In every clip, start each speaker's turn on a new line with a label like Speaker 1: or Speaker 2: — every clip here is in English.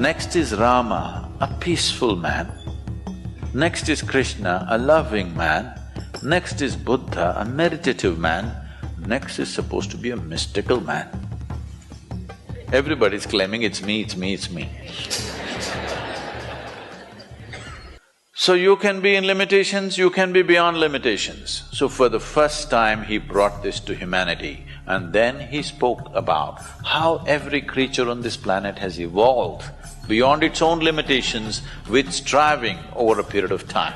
Speaker 1: Next is Rama, a peaceful man. Next is Krishna, a loving man. Next is Buddha, a meditative man. Next is supposed to be a mystical man. Everybody's claiming it's me, it's me, it's me. So you can be in limitations, you can be beyond limitations. So for the first time he brought this to humanity, and then he spoke about how every creature on this planet has evolved beyond its own limitations with striving over a period of time.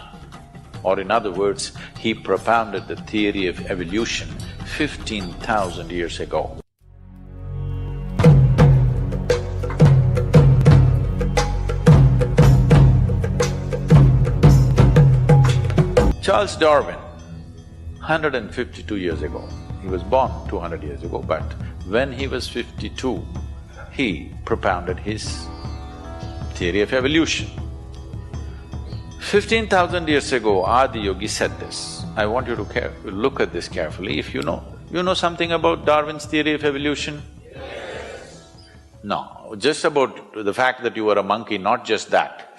Speaker 1: Or in other words, he propounded the theory of evolution 15,000 years ago. Charles Darwin, 152 years ago, he was born 200 years ago, but when he was 52, he propounded his theory of evolution. 15,000 years ago, Adiyogi said this. I want you to look at this carefully. If you know something about Darwin's theory of evolution? Yes. No, just about the fact that you were a monkey, not just that.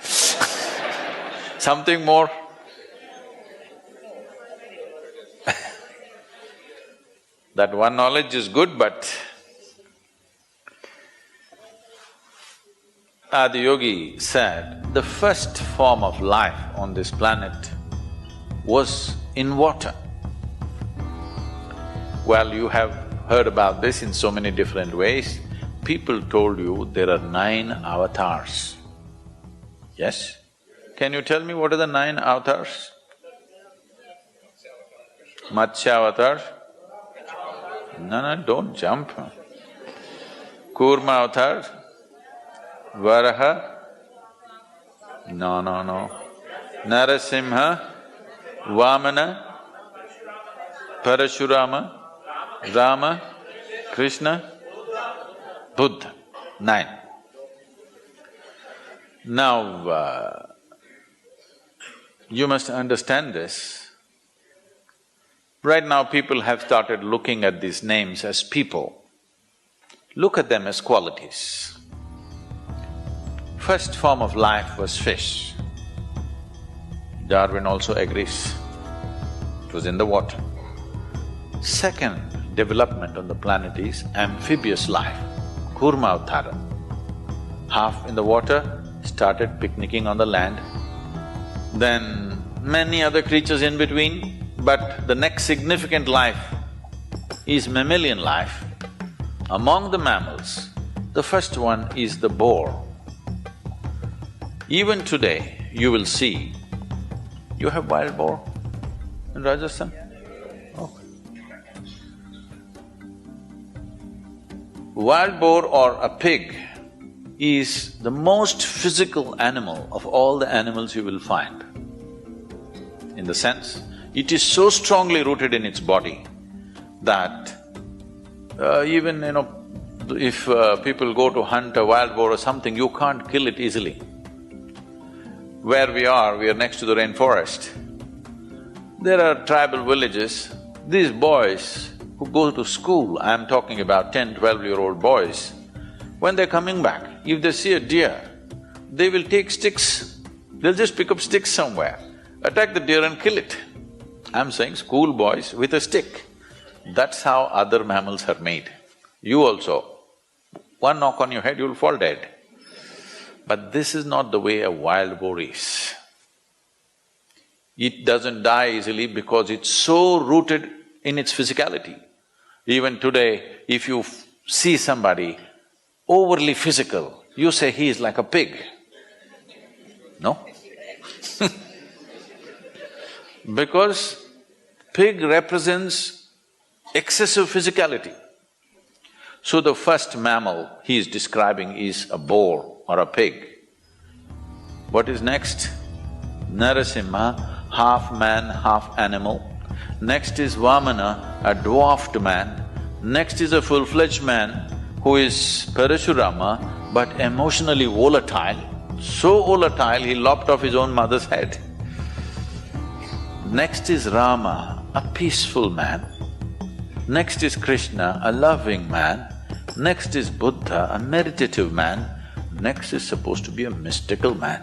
Speaker 1: Something more? That one knowledge is good, but Adiyogi said the first form of life on this planet was in water. Well, you have heard about this in so many different ways. People told you there are 9 avatars. Yes? Can you tell me what are the 9 avatars? Matsya avatar? No, don't jump. Kurma avatar? Varaha? No. Narasimha? Vamana? Parashurama? Rama? Krishna? Buddha. 9. Now, you must understand this. Right now people have started looking at these names as people. Look at them as qualities. First form of life was fish. Darwin also agrees. It was in the water. Second development on the planet is amphibious life, Kurma Avtara. Half in the water, started picnicking on the land. Then many other creatures in between, but the next significant life is mammalian life. Among the mammals, the first one is the boar. Even today, you will see, you have wild boar in Rajasthan? Okay. Wild boar or a pig is the most physical animal of all the animals you will find. In the sense, it is so strongly rooted in its body that even, if people go to hunt a wild boar or something, you can't kill it easily. Where we are next to the rainforest. There are tribal villages, these boys who go to school, I'm talking about 10, 12-year-old boys, when they're coming back, if they see a deer, they will take sticks, they'll just pick up sticks somewhere, attack the deer and kill it. I'm saying school boys with a stick. That's how other mammals are made. You also, one knock on your head, you'll fall dead. But this is not the way a wild boar is. It doesn't die easily because it's so rooted in its physicality. Even today, if you see somebody overly physical, you say he is like a pig. No? Because pig represents excessive physicality. So the first mammal he is describing is a boar or a pig. What is next? Narasimha, half man, half animal. Next is Vamana, a dwarfed man. Next is a full-fledged man who is Parashurama but emotionally volatile. So volatile, he lopped off his own mother's head. Next is Rama, a peaceful man. Next is Krishna, a loving man. Next is Buddha, a meditative man. Next is supposed to be a mystical man.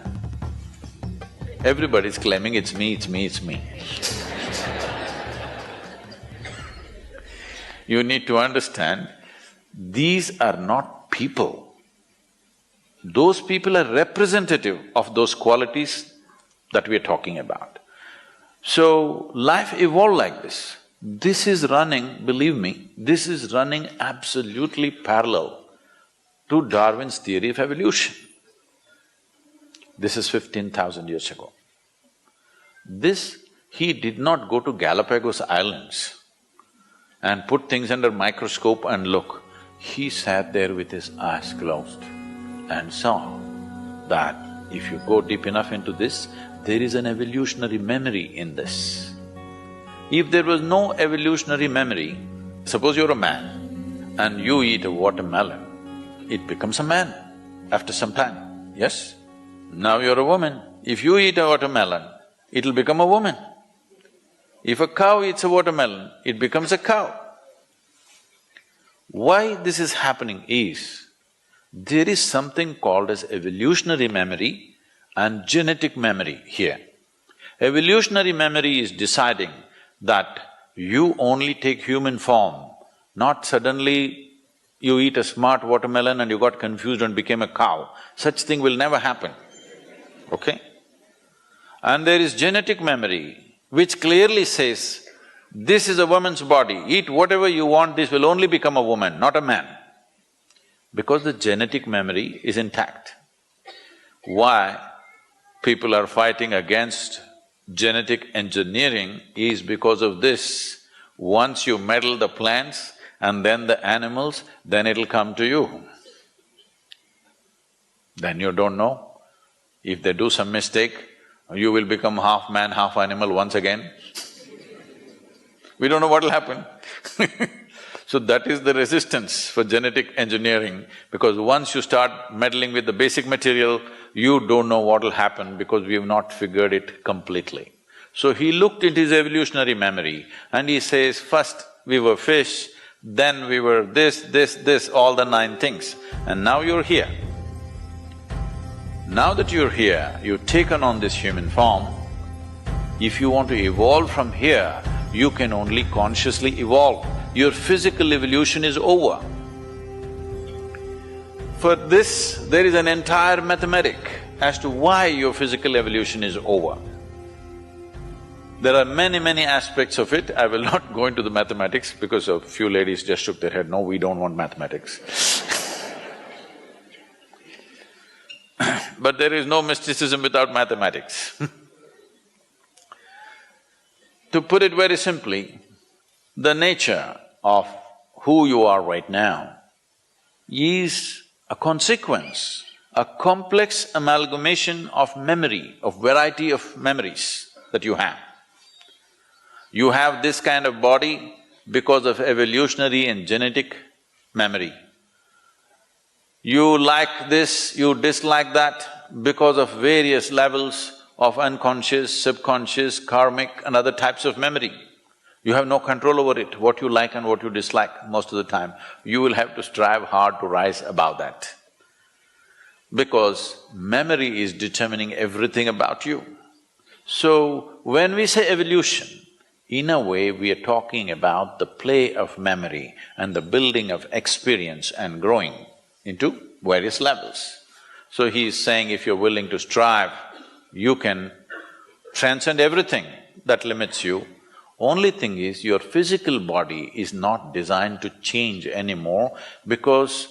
Speaker 1: Everybody's claiming it's me, it's me, it's me. You need to understand, these are not people. Those people are representative of those qualities that we are talking about. So, life evolved like this. This is running, believe me, this is running absolutely parallel to Darwin's theory of evolution. This is 15,000 years ago. He did not go to Galapagos Islands and put things under microscope and look. He sat there with his eyes closed and saw that if you go deep enough into this, there is an evolutionary memory in this. If there was no evolutionary memory, suppose you're a man and you eat a watermelon, it becomes a man after some time, yes? Now you're a woman, if you eat a watermelon, it'll become a woman. If a cow eats a watermelon, it becomes a cow. Why this is happening is, there is something called as evolutionary memory and genetic memory here. Evolutionary memory is deciding that you only take human form, not suddenly you eat a smart watermelon and you got confused and became a cow. Such thing will never happen, okay? And there is genetic memory which clearly says, this is a woman's body, eat whatever you want, this will only become a woman, not a man. Because the genetic memory is intact. Why people are fighting against genetic engineering is because of this. Once you meddle the plants and then the animals, then it'll come to you. Then you don't know. If they do some mistake, you will become half man, half animal once again. We don't know what'll happen. So that is the resistance for genetic engineering, because once you start meddling with the basic material, you don't know what'll happen because we have not figured it completely. So he looked at his evolutionary memory and he says, first we were fish, then we were this, all the 9 things, and now you're here. Now that you're here, you've taken on this human form. If you want to evolve from here, you can only consciously evolve. Your physical evolution is over. For this, there is an entire mathematic as to why your physical evolution is over. There are many aspects of it. I will not go into the mathematics because a few ladies just shook their head, no, we don't want mathematics. But there is no mysticism without mathematics. To put it very simply, the nature of who you are right now is a consequence, a complex amalgamation of memory, of variety of memories that you have. You have this kind of body because of evolutionary and genetic memory. You like this, you dislike that because of various levels of unconscious, subconscious, karmic and other types of memory. You have no control over it, what you like and what you dislike most of the time. You will have to strive hard to rise above that. Because memory is determining everything about you. So, when we say evolution, in a way we are talking about the play of memory and the building of experience and growing into various levels. So he is saying if you're willing to strive, you can transcend everything that limits you. Only thing is, your physical body is not designed to change anymore because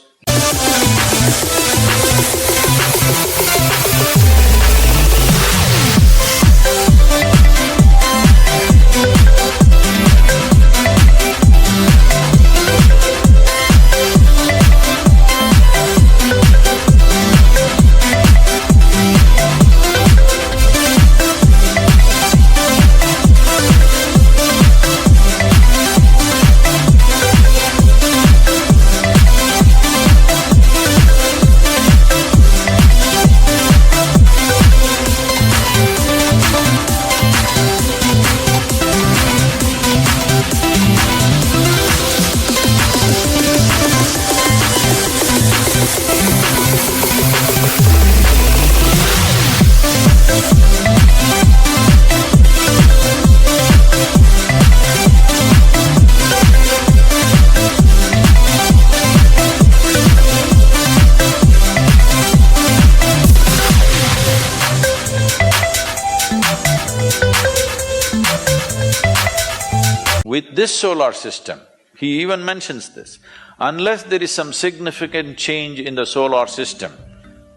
Speaker 1: this solar system, he even mentions this, unless there is some significant change in the solar system,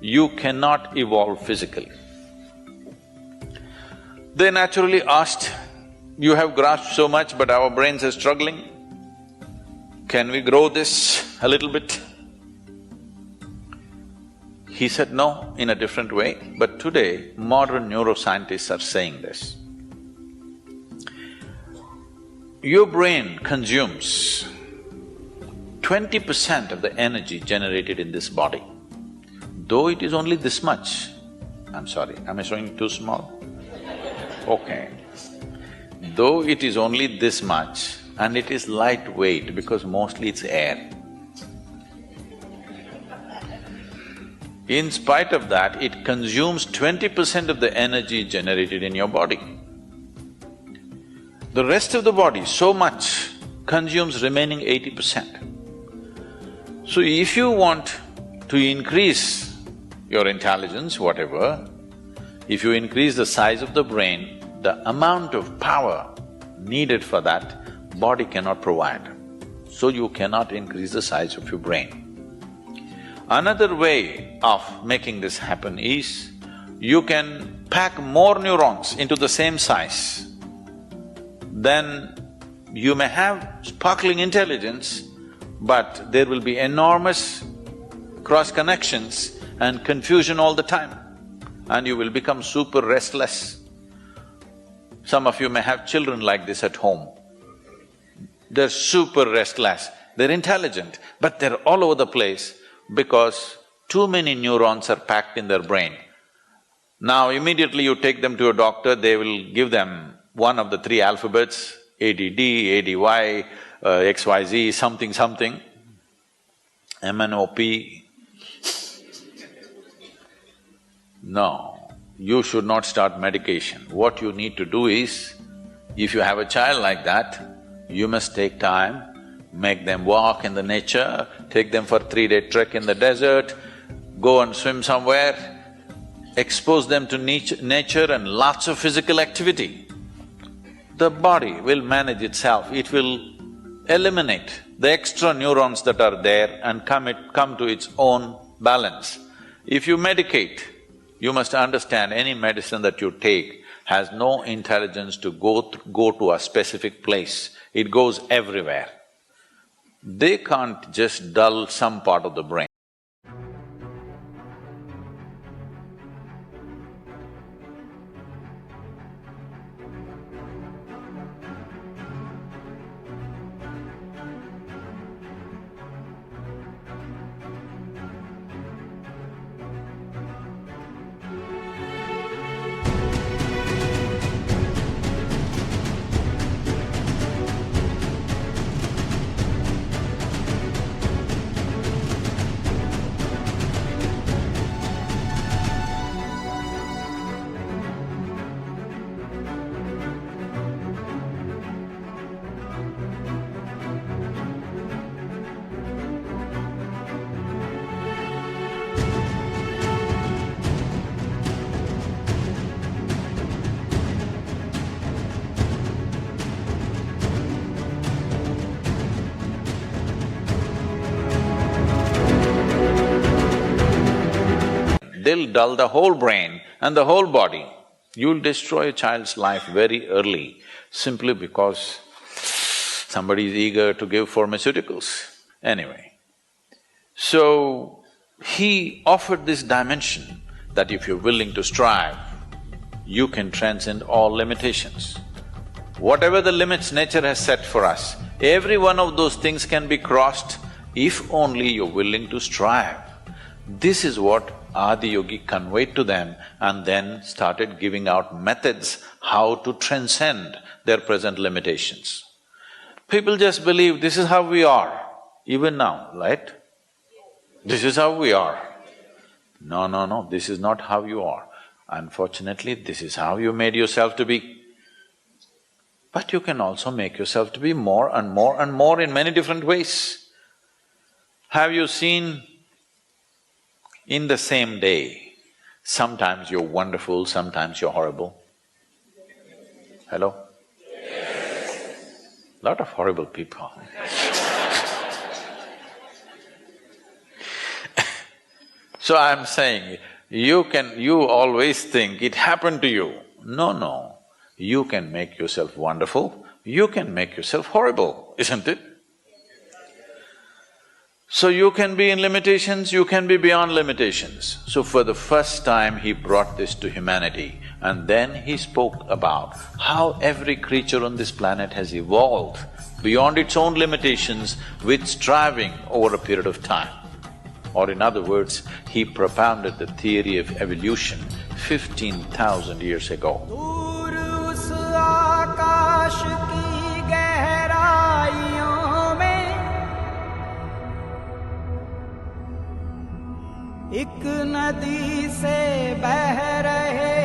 Speaker 1: you cannot evolve physically. They naturally asked, you have grasped so much but our brains are struggling, can we grow this a little bit? He said no, in a different way, but today modern neuroscientists are saying this. Your brain consumes 20% of the energy generated in this body. Though it is only this much, I'm sorry, am I showing too small? Okay. Though it is only this much and it is lightweight because mostly it's air. In spite of that, it consumes 20% of the energy generated in your body. The rest of the body, so much, consumes remaining 80%. So if you want to increase your intelligence, whatever, if you increase the size of the brain, the amount of power needed for that, body cannot provide. So you cannot increase the size of your brain. Another way of making this happen is, you can pack more neurons into the same size. Then you may have sparkling intelligence, but there will be enormous cross-connections and confusion all the time, and you will become super restless. Some of you may have children like this at home. They're super restless, they're intelligent, but they're all over the place because too many neurons are packed in their brain. Now immediately you take them to a doctor, they will give them one of the three alphabets, ADD, ADY, XYZ, something something, MNOP. No, you should not start medication. What you need to do is, if you have a child like that, you must take time, make them walk in the nature, take them for a 3-day trek in the desert, go and swim somewhere, expose them to nature and lots of physical activity. The body will manage itself, it will eliminate the extra neurons that are there and come to its own balance. If you medicate, you must understand any medicine that you take has no intelligence to go to a specific place, it goes everywhere. They can't just dull some part of the brain. They'll dull the whole brain and the whole body. You'll destroy a child's life very early simply because somebody is eager to give pharmaceuticals. Anyway, so he offered this dimension that if you're willing to strive, you can transcend all limitations. Whatever the limits nature has set for us, every one of those things can be crossed if only you're willing to strive. This is what Adiyogi conveyed to them and then started giving out methods how to transcend their present limitations. People just believe this is how we are, even now, right? This is how we are. No, no, no, this is not how you are. Unfortunately, this is how you made yourself to be. But you can also make yourself to be more and more and more in many different ways. Have you seen in the same day, sometimes you're wonderful, sometimes you're horrible? Hello? Yes. Lot of horrible people. So I'm saying, you always think it happened to you. No. You can make yourself wonderful, you can make yourself horrible, isn't it? So you can be in limitations, you can be beyond limitations. So for the first time he brought this to humanity, and then he spoke about how every creature on this planet has evolved beyond its own limitations with striving over a period of time. Or in other words, he propounded the theory of evolution 15,000 years ago.
Speaker 2: एक नदी से बह रहे